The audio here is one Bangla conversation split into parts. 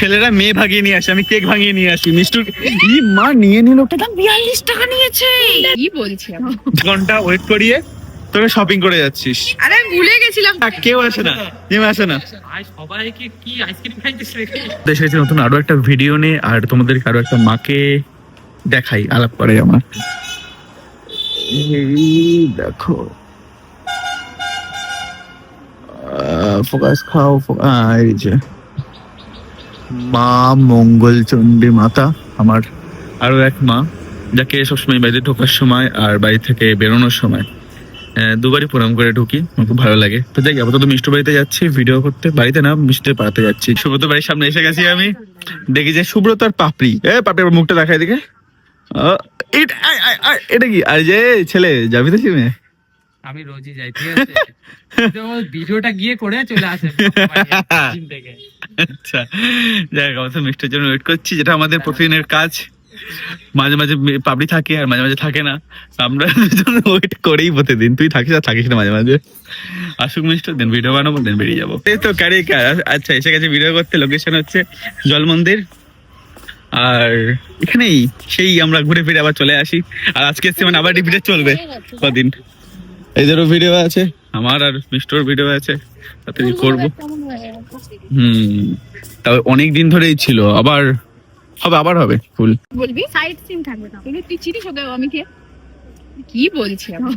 ছেলেরা মেয়ে ভাগিয়ে নিয়ে আসে, আমি কেক ভাঙিয়ে নিয়ে আসি। মিষ্টুর ই মা নিয়ে নিল, ওটা দাম 42 টাকা নিয়েছে। কি বলছি আমি? ঘন্টা ওয়েট করিয়ে তোরা শপিং করে যাচ্ছিস। আরে আমি ভুলে গেছিলাম। কেউ আসে না, জিমে আসে না। সবাইকে কি আইসক্রিম খাইতেছে রেখে এসেছি নতুন আরো একটা ভিডিও নিয়ে, আর তোমাদের আরো একটা মাকে দেখাই, আলাপ করে আমার। এই দেখো, ফোকাস খাও, এই যে মা মঙ্গল চণ্ডী মাতা, আমার আরো এক মা, যাকে সবসময় বাড়িতে ঢোকার সময় আর বাড়ি থেকে বেরোনোর সময় দুবারই প্রণাম করে ঢুকি, আমার খুব ভালো লাগে। তো যাই, আপাতত মিষ্টু বাড়িতে যাচ্ছি ভিডিও করতে, বাড়িতে না মিষ্টির পাড়াতে যাচ্ছি। সুব্রত বাড়ির সামনে এসে গেছি আমি, দেখি যে সুব্রত আর পাপড়ি, পাপড়ি আবার মুখটা দেখায় দিকে, এটা কি? আর যে ছেলে যাবি তো জিমে? আমি রোজই যাই, ঠিক আছে? ভিডিওটা গিয়ে করে চলে আসে জিম থেকে। আচ্ছা, যাই হোক, আমরা মিষ্টির জন্য ওয়েট করছি, যেটা আমাদের প্রতিদিনের কাজ। মাঝে মাঝে পাবলি থাকে আর মাঝে মাঝে থাকে না, আমরা দুজন ওয়েট করেই প্রতিদিন। তুই থাকিস আর থাকিস না, মাঝে মাঝে আসুক মিষ্টি, দেন ভিডিও বানাবো, দেন বেরিয়ে যাবো। এই তো কারিকার। আচ্ছা, এসে গেছে ভিডিও করতে। লোকেশন হচ্ছে জল মন্দির, আর এখানেই সেই আমরা ঘুরে ফিরে আবার চলে আসি। আর আজকে এসছি মানে আবার রিপিটে চলবে কদিন। এদেরও ভিডিও আছে, আমার আর মিষ্টুর ভিডিও আছে, তাড়াতাড়ি করবো। তবে অনেক দিন ধরেই ছিল, আবার হবে, আবার হবে ফুল। বলবি সাইড সিন থাকবে না, তুই চিনিস ওকে? আমি কে? কি বলছি আমি?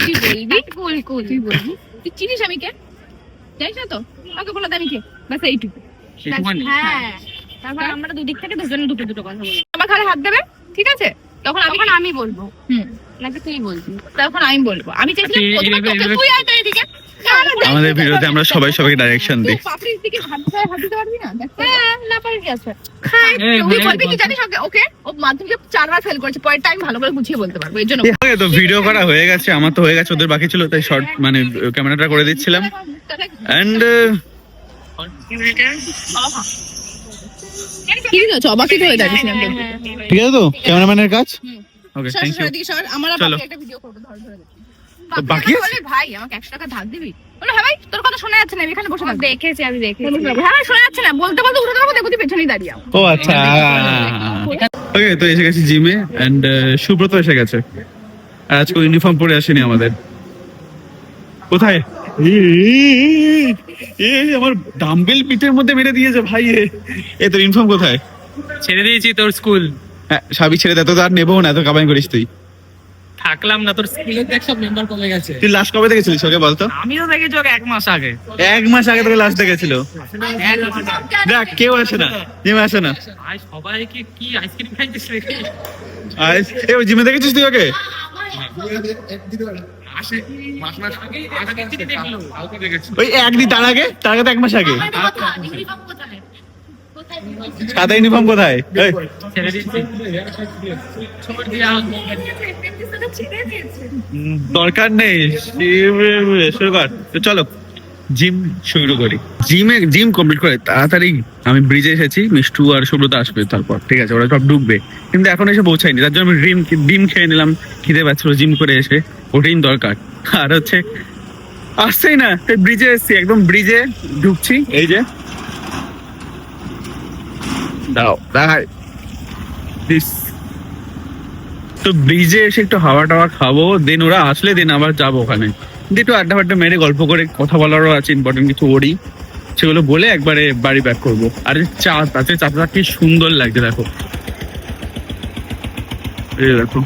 তুই বলবি কুল কুল, তুই বলবি তুই চিনিস আমি কে? জানিস না তো? ওকে বলে দে আমি কে, বাস এইটুকু। হ্যাঁ, তারপর আমরা দুদিক থেকে দুজনে দুটো দুটো কথা বলবো। আমার ঘাড়ে হাত দেবে, ঠিক আছে? তখন আমি বলবো নাকি তুই বলবি? তখন আমি বলবো। আমি চাইছিলাম প্রথমে তোকে, তুই আয় তো এদিকে। আমাদের ভিডিওতে আমরা সবাইকে ডাইরেকশন দিই। পাপড়ির দিকে হাত দিতে পারবি না? হ্যাঁ, না পারি কি আছে? তুই বলবি কি জানিস ওকে? ওকে ও মাধ্যমিকে 4 বার ফেল করেছে, পরের টাইম ভালো করে গুছিয়ে বলতে পারবো, এর জন্য। তো ভিডিও করা হয়ে গেছে, আমার তো হয়ে গেছে, ওদের বাকি ছিল, তাই শর্ট মানে ক্যামেরাটা করে দিচ্ছিলাম। এন্ড কি দিন আছে অবাকই হয়ে যাচ্ছিস না? ঠিক আছে তো ক্যামেরাম্যানের কাজ। ওকে, সর থ্যাংক সর ইউ। এদিকে সর, আমার চলো। বাকি একটা ভিডিও করব, ধর ধরে বাকি আছে? বলে ভাই আমাকে 100 টাকা ধার দিবি? বলে হ্যাঁ ভাই, তোর কথা শোনা যাচ্ছে না, আমি এখানে বসে থাকবো। দেখেছি, আমি দেখেছি। হ্যাঁ ভাই, শোনা যাচ্ছে না, বলতে বলতে উঠে দাঁড়াবো, দেখো তুই পেছনেই দাঁড়িয়ে আছো। ও আচ্ছা, ওকে। তো এসে গেছি জিমে, এন্ড সুব্রত এসে গেছে, আর আজকে ইউনিফর্ম পরে আসেনি আমাদের। কোথায়? আমার ডাম্বেল পিঠের মধ্যে মেরে দিয়েছে ভাই। তোর ইউনিফর্ম কোথায়? ছেড়ে দিয়েছি তোর স্কুল। হ্যাঁ, সবই ছেড়ে দে, তো আর নেবো না, এত কামাই করিস তুই। থাকলাম না তোর স্কুলের, দেখ সব মেম্বার কমে গেছে। তুই লাস্ট কবে দেখেছিলিস ওকে বলতো? আমিও দেখেছি ওকে 1 মাস আগে। 1 মাস আগে তোকে লাস্ট দেখেছিল। দেখ, কেউ আসে না, জিমে আসে না। সবাইকে কি আইসক্রিম খাইতেছে রেখে ওই জিমে দেখেছিস তুই ওকে? আসে মাস আগেই দেখলো, কাউকে দেখেছি। ওই একদিন, তার আগে তো 1 মাস আগে। সাদা ইউনিফর্ম কোথায়? ছেড়ে দিয়েছি। দরকার নেই, শুরু কর। তো চলো জিম শুরু করি। জিম কমপ্লিট করে তাড়াতাড়ি আমি ব্রিজে এসেছি, মিষ্টু আর সুব্রত আসবে তারপর, ঠিক আছে? ওরা সব ঢুকবে, কিন্তু এখন এসে পৌঁছায়নি, তার জন্য আমি ডিম খেয়ে নিলাম, খিদে পাচ্ছিল জিম করে এসে, প্রোটিন দরকার। আর হচ্ছে আসছেই না, তাই ব্রিজে এসছি, একদম ব্রিজে ঢুকছি। এই যে দাও দেখাই দিস। তো ব্রিজে এসে একটু হাওয়া টাওয়া খাবো, দেন ওরা আসলে দেন আবার যাবো ওখানে, একটু আড্ডা ফাড্ডা মেরে গল্প করে কথা বলারও আছে ইম্পর্টেন্ট কিছু, ওরই সেগুলো বলে একবারে বাড়ি ব্যাক করবো। আর চাঁদ আছে, চাঁদটা কি সুন্দর লাগছে দেখো, এই দেখো।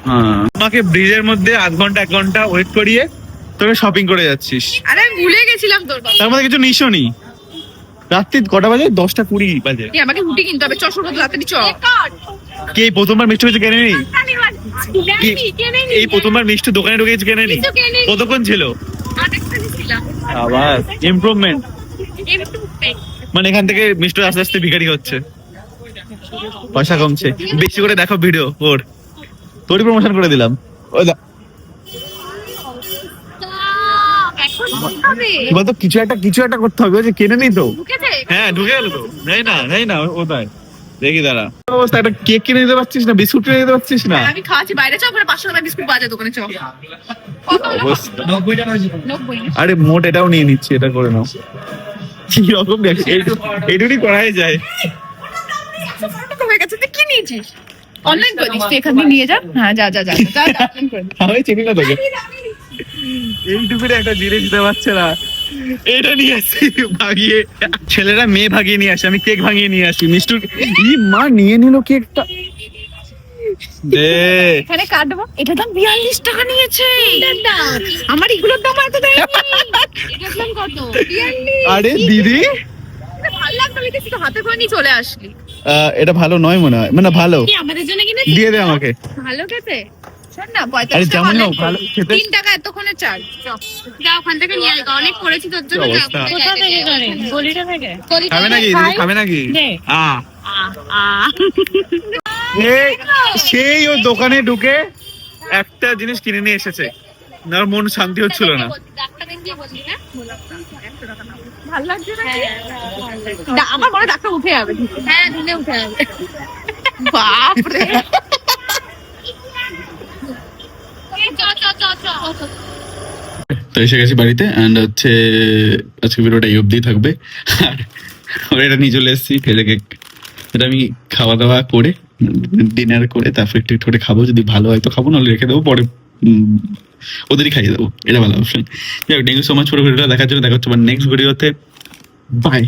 হ্যাঁ, আমাকে ব্রিজের মধ্যে 1 ঘন্টা 1 ঘন্টা ওয়েট করিয়ে তোকে শপিং করে যাচ্ছিস। আরে আমি ভুলে গেছিলাম তোর কথা। তার মধ্যে কিছু নিশো নি। রাত্রি কটা বাজে? 10:20 বাজে। তুই আমাকে হুটি কিনতে হবে, চ শুরু রাতে চ। কি এই প্রথমবার মিষ্টি হয়েছে কেনে নি? এই প্রথমবার মিষ্টি দোকানে ঢুকেছে কেনে নি? কতক্ষণ ছিল? আবার ইমপ্রুভমেন্ট, মানে এখান থেকে মিষ্টি আস্তে আস্তে ভিখারি হচ্ছে, পয়সা কমছে। বেশি করে দেখো ভিডিও ওর, তোরই প্রমোশন করে দিলাম। ওই বলতো কিছু একটা করতে হবে, যে কেনে নি তো। হ্যাঁ, ঢুকে গেল তো। নেই না ওটাই দেখি দাঁড়া। অবস্থা, একটা কেক কিনে দিতে পারছিস না, বিস্কুট কিনে দিতে পারছিস না। আমি খাওয়াচ্ছি বাইরে, চ ওখানে 500 টাকা বিস্কুট পাওয়া যায় দোকানে, চ। অবস্থা। আরে মোট এটাও নিয়ে নিচ্ছি, এটা করে নাও। কি রকম দেখ এইটুকুই করাই যায়। হয়ে গেছে, তুই কি নিয়েছিস? অনলাইন করে দিস, তুই এখান থেকে নিয়ে যা। হ্যাঁ যা যা যা যা online করে দিস। আমি চিনি না তোকে, এইটুকুরে একটা জিনিস দিতে পারছে না, এটা নিয়ে আসি ভাগিয়ে। ছেলেরা মেয়ে ভাগিয়ে নিয়ে আসে, আমি কেক ভাঙিয়ে নিয়ে আসি। মিষ্টুর ই মা নিয়ে নিল কেকটা, দে। এখানে কাটবো, এটা দাম 42 টাকা নিয়েছে। আমার এগুলোর দাম এত দেয়নি। এটার দাম কত? 42। আরে দিদি, ভালো লাগতো, লিখে তুই তো হাতে করে নিয়ে চলে আসলি। এটা ভালো নয় মনে হয়, মানে ভালো, কি আমাদের জন্য কিনেছিস? দিয়ে দে আমাকে। ভালো খেতে। শোন না, আরে 45 টাকা যেমন হোক, online ভালো করে। খেতে। 3 টাকা এতক্ষণে চার্জ। যা ওখান থেকে নিয়ে আয়, অনেক করেছি তোর জন্য। কি যা, অবস্থা। কোথা থেকে করেন? গলিটা থেকে। খাবে নাকি দিদি, খাবে নাকি? এই, সেই ও দোকানে ঢুকে একটা জিনিস কিনে নিয়ে এসেছে, আর মন শান্তি হচ্ছিল না। ভালো লাগছে না? আমার মনে হয় ডাক্তার উঠে যাবে। হ্যাঁ দিনে উঠে যাবে। বাপরে। তো এসে গেছি বাড়িতে, এন্ড হচ্ছে আজকে ভিডিওটা এই অবধি থাকবে। আর আমরা এটা নিয়ে চলে এসেছি ফেলে কেক, এটা আমি খাওয়া দাওয়া করে ডিনার করে তারপর একটু একটু করে খাবো, যদি ভালো হয় তো খাবো, নাহলে রেখে দেবো পরে ওদেরই খাইয়ে দেবো, এটা ভালো অপশন। যাই হোক, থ্যাংক ইউ সো মাচ পুরো ভিডিওটা দেখার জন্য। দেখা হচ্ছে নেক্সট ভিডিওতে, বাই।